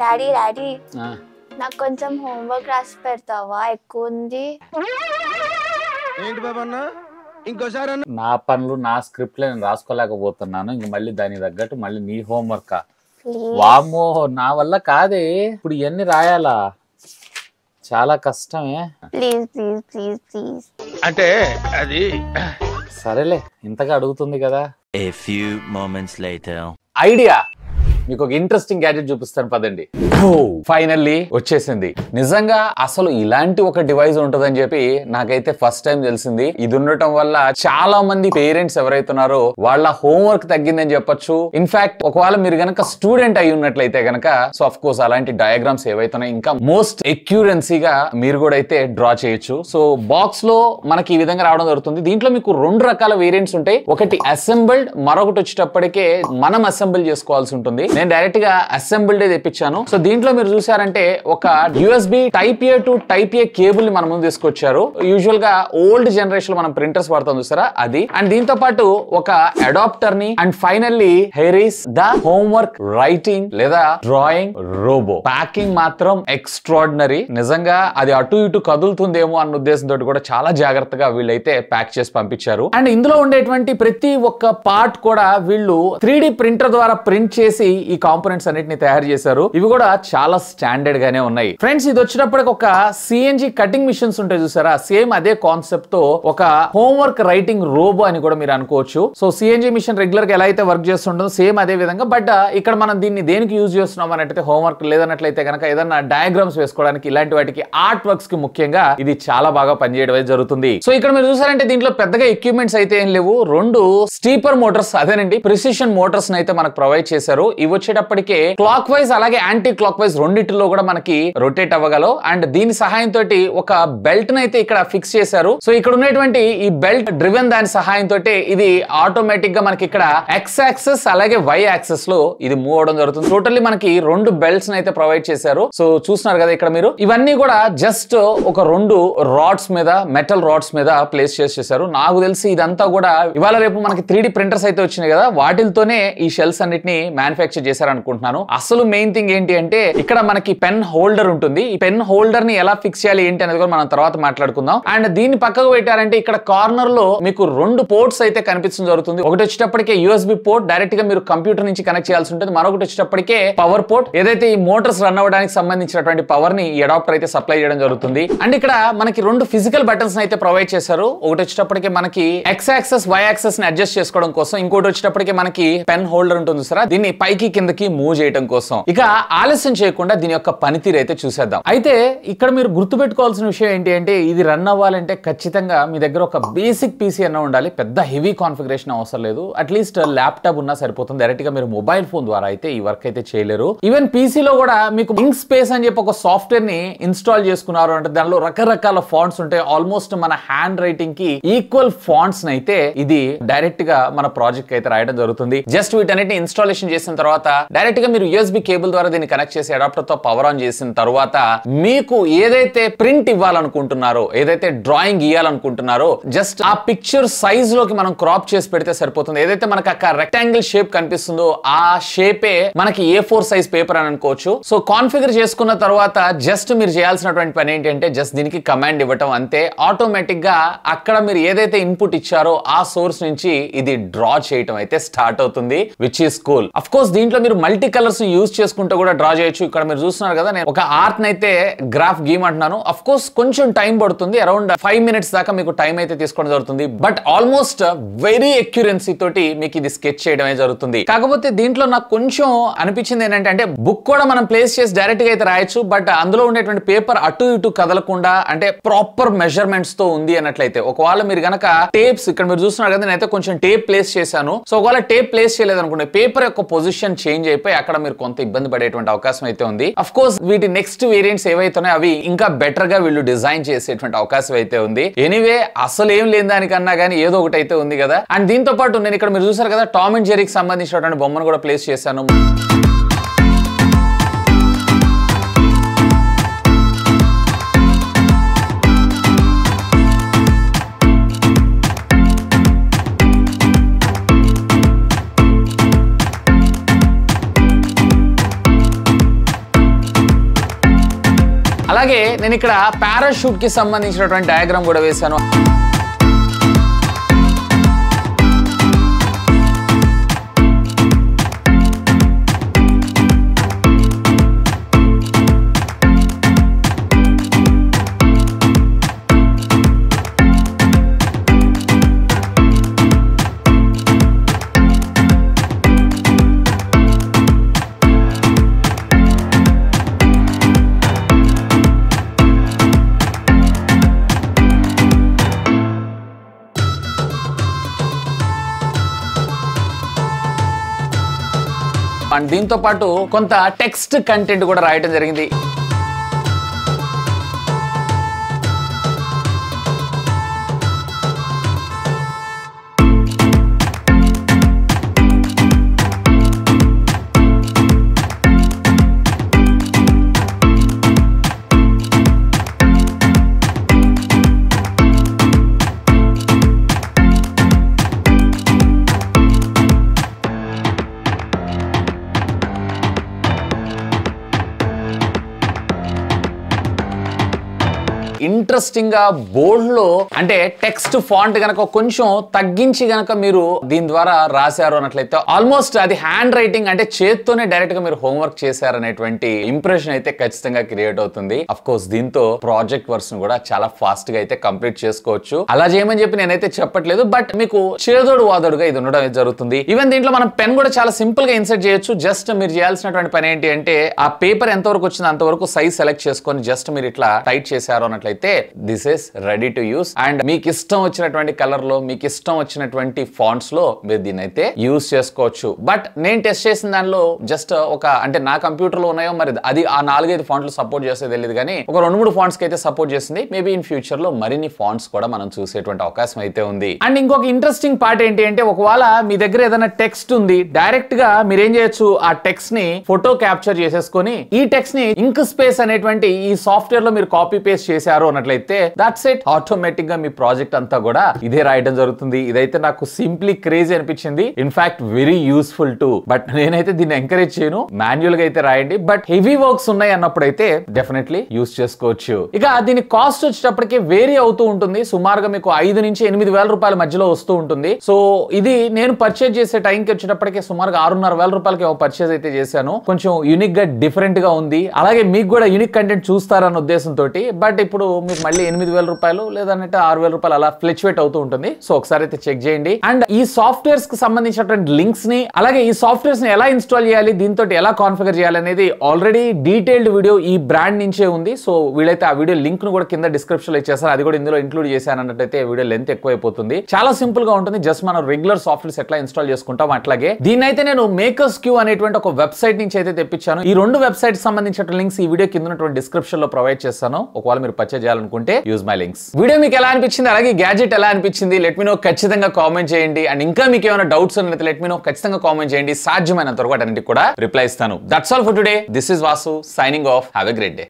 Daddy daddy ఆ, నాకు కొంచెం హోంవర్క్ రాసి పెడతావా? ఎక్కువ ఉంది. ఏంటి బాబా అన్న ఇంకోసారి అన్న నా పనులు నా స్క్రిప్ట్ నేను రాసుకోలేకపోతున్నాను. ఇంక మళ్ళీ దానికి తగ్గట్టు మళ్ళీ నీ హోంవర్క్. వామ్మో, నా వల్ల కాదే ఇప్పుడు ఇవన్నీ రాయాలా, చాలా కష్టమే. Please please please please. అంటే అది సరేలే, ఇంతగా అడుగుతుంది కదా. A few moments later. Idea, మీకు ఒక ఇంట్రెస్టింగ్ గ్యాడ్జెట్ చూపిస్తాను పదండి. ఫైనల్లీ వచ్చేసింది. నిజంగా అసలు ఇలాంటి ఒక డివైస్ ఉంటుందని చెప్పి నాకైతే ఫస్ట్ టైం తెలిసింది. ఇది ఉండటం వల్ల చాలా మంది పేరెంట్స్ ఎవరైతున్నారో వాళ్ళ హోంవర్క్ తగ్గిందని చెప్పొచ్చు. ఇన్ఫాక్ట్ ఒకవేళ మీరు గనక స్టూడెంట్ అయి ఉన్నట్లయితే గనక సో ఆఫ్ కోర్స్ అలాంటి డయాగ్రామ్స్ ఏవైతున్నాయి ఇంకా మోస్ట్ ఎక్యూరెన్సీగా మీరు కూడా అయితే డ్రా చేయొచ్చు. సో బాక్స్ లో మనకి ఈ విధంగా రావడం జరుగుతుంది. దీంట్లో మీకు 2 రకాల వేరియంట్స్ ఉంటాయి. ఒకటి అసెంబుల్డ్, మరొకటి వచ్చేటప్పటికే మనం అసెంబుల్ చేసుకోవాల్సి ఉంటుంది. నేను డైరెక్ట్ గా అసెంబుల్డ్ తెప్పించాను. సో దీంట్లో మీరు చూసారంటే ఒక USB type A to type A cable ని మన ముందు తీసుకొచ్చారు. యూజువల్ గా ఓల్డ్ జనరేషన్ మనం ప్రింటర్స్ వాడతాం చూసారా అది. అండ్ దీంతో పాటు ఒక అడాప్టర్ ని and finally here is the homework writing లేదా డ్రాయింగ్ రోబో. ప్యాకింగ్ మాత్రం ఎక్స్ట్రాడినరీ. నిజంగా అది అటు ఇటు కదులుతుందేమో అన్న ఉద్దేశంతో కూడా చాలా జాగ్రత్తగా వీళ్ళైతే ప్యాక్ చేసి పంపించారు. అండ్ ఇందులో ఉండేటువంటి ప్రతి ఒక్క పార్ట్ కూడా వీళ్ళు 3D ప్రింటర్ ద్వారా ప్రింట్ చేసి ఈ కాంపోనెంట్స్ అన్నిటిని తయారు చేశారు. ఇవి కూడా చాలా స్టాండర్డ్ గానే ఉన్నాయి. ఫ్రెండ్స్, ఇది వచ్చేటప్పటికి ఒక సిఎన్జి కటింగ్ మిషన్స్ ఉంటాయి చూసారా, సేమ్ అదే కాన్సెప్ట్ తో ఒక హోంవర్క్ రైటింగ్ రోబో అని కూడా మీరు అనుకోవచ్చు. సో సిఎన్జి మిషన్ రెగ్యులర్ గా ఎలా అయితే వర్క్ చేస్తుంటుందో సేమ్ అదే విధంగా. బట్ ఇక్కడ మనం దీన్ని దేనికి యూజ్ చేస్తున్నాం అన్నట్లయితే హోంవర్క్ లేదన్నట్లయితే కనుక ఏదన్నా డయాగ్రామ్స్ వేసుకోవడానికి ఇలాంటి వాటికి ఆర్ట్ వర్క్స్ కి ముఖ్యంగా ఇది చాలా బాగా పనిచేయడం జరుగుతుంది. సో ఇక్కడ మీరు చూసారంటే దీంట్లో పెద్దగా ఎక్విప్మెంట్స్ అయితే ఏం లేవు. 2 స్టీపర్ మోటార్స్, అదేనండి ప్రిసిషన్ మోటార్స్ అయితే మనకు ప్రొవైడ్ చేశారు. ఇవి వచ్చేటప్పటికే క్లాక్ వైజ్ అలాగే యాంటీ క్లాక్ వైజ్ రెండిటిలో కూడా మనకి రొటేట్ అవ్వగలవు. అండ్ దీని సహాయంతో ఒక బెల్ట్ అయితే ఇక్కడ ఫిక్స్ చేశారు. సో ఇక్కడ ఉన్నటువంటి ఈ బెల్ట్ డ్రివెన్ దాని సహాయంతో ఇది ఆటోమేటిక్ గా మనకి ఇక్కడ ఎక్స్ యాక్సెస్ అలాగే వై యాక్సెస్ లో ఇది మూవ్ అవడం జరుగుతుంది. టోటల్లీ మనకి 2 బెల్ట్స్ అయితే ప్రొవైడ్ చేశారు. సో చూస్తున్నారు కదా ఇక్కడ మీరు, ఇవన్నీ కూడా జస్ట్ ఒక 2 రాడ్స్ మీద, మెటల్ రాడ్స్ మీద ప్లేస్ చేశారు. నాకు తెలిసి ఇదంతా కూడా ఇవాళ రేపు మనకి 3D ప్రింటర్స్ అయితే వచ్చినాయి కదా, వాటితోనే ఈ షెల్స్ అన్నిటిని మ్యానుఫ్యాక్చర్ చేశారు అనుకుంటున్నాను. అసలు మెయిన్ థింగ్ ఏంటి అంటే ఇక్కడ మనకి పెన్ హోల్డర్ ఉంటుంది. ఈ పెన్ హోల్డర్ ని ఎలా ఫిక్స్ చేయాలి ఏంటి అనేది కూడా మనం తర్వాత మాట్లాడుకుందాం. అండ్ దీన్ని పక్కకు పెట్టారంటే ఇక్కడ కార్నర్ లో మీకు 2 పోర్ట్స్ అయితే కనిపించడం జరుగుతుంది. ఒకటి వచ్చేటప్పటికే యూఎస్బి పోర్ట్, డైరెక్ట్ గా మీరు కంప్యూటర్ నుంచి కనెక్ట్ చేయాల్సి ఉంటుంది. మరొకటి వచ్చేటప్పటికే పవర్ పోర్ట్, ఏదైతే ఈ మోటార్స్ రన్ అవ్వడానికి సంబంధించినటువంటి పవర్ ని ఈ అడాప్టర్ అయితే సప్లై చేయడం జరుగుతుంది. అండ్ ఇక్కడ మనకి 2 ఫిజికల్ బటన్స్ అయితే ప్రొవైడ్ చేశారు. ఒకటి వచ్చేటప్పటికే మనకి ఎక్స్ యాక్సెస్ వై యాక్సెస్ ని అడ్జస్ట్ చేసుకోవడం కోసం, ఇంకోటి వచ్చేటప్పటికే మనకి పెన్ హోల్డర్ ఉంటుంది సరే, దీన్ని పైకి కిందకి మూవ్ చేయడం కోసం. ఇక ఆలస్యం చేయకుండా దీని యొక్క పనితీరు అయితే చూసేద్దాం. అయితే ఇక్కడ మీరు గుర్తుపెట్టుకోవాల్సిన విషయం ఏంటి అంటే ఇది రన్ అవ్వాలంటే ఖచ్చితంగా మీ దగ్గర ఒక బేసిక్ పీసీ అన్న ఉండాలి. పెద్ద హెవీ కాన్ఫిగరేషన్ అవసరం లేదు. అట్లీస్ట్ ల్యాప్టాప్ ఉన్నా సరిపోతుంది. డైరెక్ట్ గా మీరు మొబైల్ ఫోన్ ద్వారా అయితే ఈ వర్క్ అయితే చేయలేరు. ఈవెన్ పీసీలో కూడా మీకు ఇంక్ స్పేస్ అని చెప్పి ఒక సాఫ్ట్వేర్ ని ఇన్స్టాల్ చేసుకున్నారు అంటే దానిలో రకరకాల ఫాంట్స్ ఉంటాయి. ఆల్మోస్ట్ మన హ్యాండ్ రైటింగ్ కి ఈక్వల్ ఫాంట్స్ అయితే ఇది డైరెక్ట్ గా మన ప్రాజెక్ట్ అయితే రాయడం జరుగుతుంది. జస్ట్ వీటన్నిటిని ఇన్స్టాలేషన్ చేసిన తర్వాత డైరెక్ట్ గా మీరు యూఎస్బి కేబుల్ ద్వారా దీన్ని కనెక్ట్ చేసి అడాప్టర్ తో పవర్ ఆన్ చేసిన తర్వాత మీకు ఏదైతే ప్రింట్ ఇవ్వాలనుకుంటున్నారో, ఏదైతే డ్రాయింగ్ ఇవ్వాలనుకుంటున్నారో జస్ట్ ఆ పిక్చర్ సైజ్ లోకి మనం క్రాప్ చేసి పెడితే సరిపోతుంది. ఏదైతే మనకు అక్కడ రెక్టాంగిల్ షేప్ కనిపిస్తుందో ఆ షేపే మనకి A4 సైజ్ పేపర్ అని అనుకోవచ్చు. సో కాన్ఫిగర్ చేసుకున్న తర్వాత జస్ట్ మీరు చేయాల్సినటువంటి పని ఏంటంటే జస్ట్ దీనికి కమాండ్ ఇవ్వటం అంతే. ఆటోమేటిక్ గా అక్కడ మీరు ఏదైతే ఇన్పుట్ ఇచ్చారో ఆ సోర్స్ నుంచి ఇది డ్రా చేయటం అయితే స్టార్ట్ అవుతుంది, which is cool. Of course దీంట్లో మీరు మల్టీ కలర్స్ యూజ్ చేసుకుంటూ కూడా డ్రా చేయొచ్చు. ఇక్కడ మీరు చూస్తున్నారు కదా, నేను ఒక ఆర్ట్ అయితే గ్రాఫ్ గీయమంటున్నాను. అఫ్ కోర్స్ కొంచెం టైం పడుతుంది, అరౌండ్ 5 minutes దాకా మీకు టైం అయితే తీసుకోవడం జరుగుతుంది. బట్ ఆల్మోస్ట్ వెరీ ఎక్యురెన్సీ తోటి మీకు ఇది స్కెచ్ చేయడమే జరుగుతుంది. కాకపోతే దీంట్లో నాకు కొంచెం అనిపించింది ఏంటంటే అంటే బుక్ కూడా మనం ప్లేస్ చేసి డైరెక్ట్ గా అయితే రాయొచ్చు. బట్ అందులో ఉండేటువంటి పేపర్ అటు ఇటు కదలకుండా అంటే ప్రాపర్ మెజర్మెంట్స్ తో ఉంది అన్నట్లయితే ఒకవేళ మీరు గనక టేప్స్ ఇక్కడ మీరు చూస్తున్నారు కదా, నేనైతే కొంచెం టేప్ ప్లేస్ చేశాను. సో ఒకవేళ టేప్ ప్లేస్ చేయలేదు అనుకోండి, పేపర్ యొక్క పొజిషన్ చేంజ్ అయిపోయి అక్కడ మీరు కొంత ఇబ్బంది పడేటువంటి అవకాశం అయితే ఉంది. అఫ్ కోర్స్ వీటి నెక్స్ట్ వేరియంట్స్ ఏవైతున్నాయో అవి ఇంకా బెటర్ గా వీళ్ళు డిజైన్ చేసేటువంటి అవకాశం అయితే ఉంది. ఎనీవే అసలు ఏం లేని దానికన్నా కానీ ఏదో ఒకటి అయితే ఉంది కదా. అండ్ దీంతో పాటు నేను ఇక్కడ మీరు చూసారు కదా, టామ్ అండ్ జెర్రీకి సంబంధించినటువంటి బొమ్మను కూడా ప్లేస్ చేశాను. అలాగే నేను ఇక్కడ పారాషూట్ కి సంబంధించినటువంటి డయాగ్రామ్ కూడా వేశాను. అండ్ దీంతో పాటు కొంత టెక్స్ట్ కంటెంట్ కూడా రాయడం జరిగింది. ఇంట్రెస్టింగ్ గా బోర్డ్ లో అంటే టెక్స్ట్ ఫాంట్ గనక కొంచెం తగ్గించి గనక మీరు దీని ద్వారా రాశారు అన్నట్లయితే ఆల్మోస్ట్ అది హ్యాండ్ రైటింగ్ అంటే చేత్తోనే డైరెక్ట్ గా మీరు హోంవర్క్ చేశారనేటువంటి ఇంప్రెషన్ అయితే ఖచ్చితంగా క్రియేట్ అవుతుంది. అఫ్ కోర్స్ దీంతో ప్రాజెక్ట్ వర్క్స్ ను కూడా చాలా ఫాస్ట్ గా అయితే కంప్లీట్ చేసుకోవచ్చు. అలా చేయమని చెప్పి నేనైతే చెప్పట్లేదు, బట్ మీకు చేదోడు వాదోడుగా ఇది ఉండడం జరుగుతుంది. ఈవెన్ దీంట్లో మనం పెన్ కూడా చాలా సింపుల్ గా ఇన్సర్ట్ చేయొచ్చు. జస్ట్ మీరు చేయాల్సినటువంటి పని ఏంటి అంటే ఆ పేపర్ ఎంతవరకు వచ్చిందో అంతవరకు సైజ్ సెలెక్ట్ చేసుకొని జస్ట్ మీరు ఇట్లా టైట్ చేశారు అన్నట్లయితే this is ready to use. And మీకు ఇష్టం వచ్చినటువంటి కలర్ లో మీకు ఇష్టం వచ్చినటువంటి ఫాంట్స్ లో మీరు దీన్ని అయితే యూస్ చేసుకోవచ్చు. బట్ నేను టెస్ట్ చేసిన దానిలో జస్ట్ ఒక అంటే నా కంప్యూటర్ లో ఉన్నాయో మరి అది ఆ 4-5 ఫాంట్లు సపోర్ట్ చేస్తే తెలియదు, కానీ ఒక 2-3 ఫాంట్స్ కి అయితే సపోర్ట్ చేసింది. మేబీ ఇన్ ఫ్యూచర్ లో మరిన్ని ఫాంట్స్ కూడా మనం చూసేటువంటి అవకాశం అయితే ఉంది. అండ్ ఇంకొక ఇంట్రెస్టింగ్ పార్ట్ ఏంటి అంటే ఒకవేళ మీ దగ్గర ఏదైనా టెక్స్ట్ ఉంది, డైరెక్ట్ గా మీరు ఏం చేయొచ్చు, ఆ టెక్స్ట్ ని ఫోటో క్యాప్చర్ చేసేసుకొని ఈ టెక్స్ట్ ని ఇంక్ స్పేస్ అనేటువంటి ఈ సాఫ్ట్వేర్ లో మీరు కాపీ పేస్ట్ చేశారు అన్నట్లయితే దట్స్ ఇట్, ఆటోమేటిక్ గా మీ ప్రాజెక్ట్ అంతా కూడా ఇదే రాయడం జరుగుతుంది. ఇదైతే నాకు సింప్లీ క్రేజీ అనిపించింది. In fact very useful to. But నేనైతే దీన్ని ఎంకరేజ్ చేయను, మాన్యువల్ గా అయితే రాయండి. బట్ హెవీ వర్క్స్ ఉన్నాయి అన్నప్పుడు అయితే డెఫినెట్లీ యూస్ చేసుకోవచ్చు. ఇక దీని కాస్ట్ వచ్చేటప్పటికి వేరీ అవుతూ ఉంటుంది. సుమారుగా మీకు 5 నుంచి 8 వేల రూపాయల మధ్యలో వస్తూ ఉంటుంది. సో ఇది నేను పర్చేజ్ చేసే టైంకి వచ్చేటప్పటికి సుమారుగా 6,500 రూపాయలకి పర్చేజ్ అయితే చేశాను. కొంచెం యూనిక్ గా డిఫరెంట్ గా ఉంది. అలాగే మీకు కూడా యూనిక్ కంటెంట్ చూస్తారన్న ఉద్దేశంతో. బట్ ఇప్పుడు మీకు మళ్ళీ 8,000 రూపాయలు లేదంటే 6,000 రూపాయలు అలా ఫ్లక్చువేట్ అవుతూ ఉంటుంది. సో ఒకసారి అయితే చెక్ చేయండి. అండ్ ఈ సాఫ్ట్వేర్స్ కి సంబంధించినటువంటి లింక్స్ ని అలాగే ఈ సాఫ్ట్వేర్స్ ని ఎలా ఇన్స్టాల్ చేయాలి, దీంతో ఎలా కాన్ఫిగర్ చేయాలి అనేది ఆల్రెడీ డీటెయిల్డ్ వీడియో ఈ బ్రాండ్ నుంచే ఉంది. సో వీళ్ళైతే ఆ వీడియో లింక్ ను కూడా కింద డిస్క్రిప్షన్ లో ఇచ్చేస్తారు. అది కూడా ఇందులో ఇంక్లూడ్ చేశాను అన్నట్టయితే వీడియో లెంత్ ఎక్కువైపోతుంది. చాలా సింపుల్ గా ఉంటుంది. జస్ట్ మనం రెగ్యులర్ సాఫ్ట్వేర్స్ ఎట్లా ఇన్స్టాల్ చేసుకుంటాం అట్లాగే దీన్ని అయితే నేను మేకర్స్ క్యూ అనేటువంటి ఒక వెబ్సైట్ నుంచి అయితే తెప్పించాను. ఈ 2 వెబ్సైట్స్ సంబంధించిన లింక్స్ ఈ వీడియో కింద ఉన్నటువంటి డిస్క్రిప్షన్ లో ప్రొవైడ్ చేస్తాను. ఒకవేళ మీరు పర్చేజ్ చేయాలనుకుంటే యూజ్ మై లింక్స్. వీడియో మీకు ఎలా అనిపించింది, అలాగే గ్యాడ్జెట్ ఎలా అనిపించింది లెట్ మీ నో, ఖచ్చితంగా కామెంట్ చేయండి. అండ్ ఇంకా మీకు ఏమైనా డౌట్స్ ఉన్నట్లయితే లెట్ మీ నో, ఖచ్చితంగా కామెంట్ చేయండి. సాధ్యమైనంత వరకు అన్నిటికి కూడా రిప్లై ఇస్తాను. That's all for today. This is Vasu signing off. Have a great day.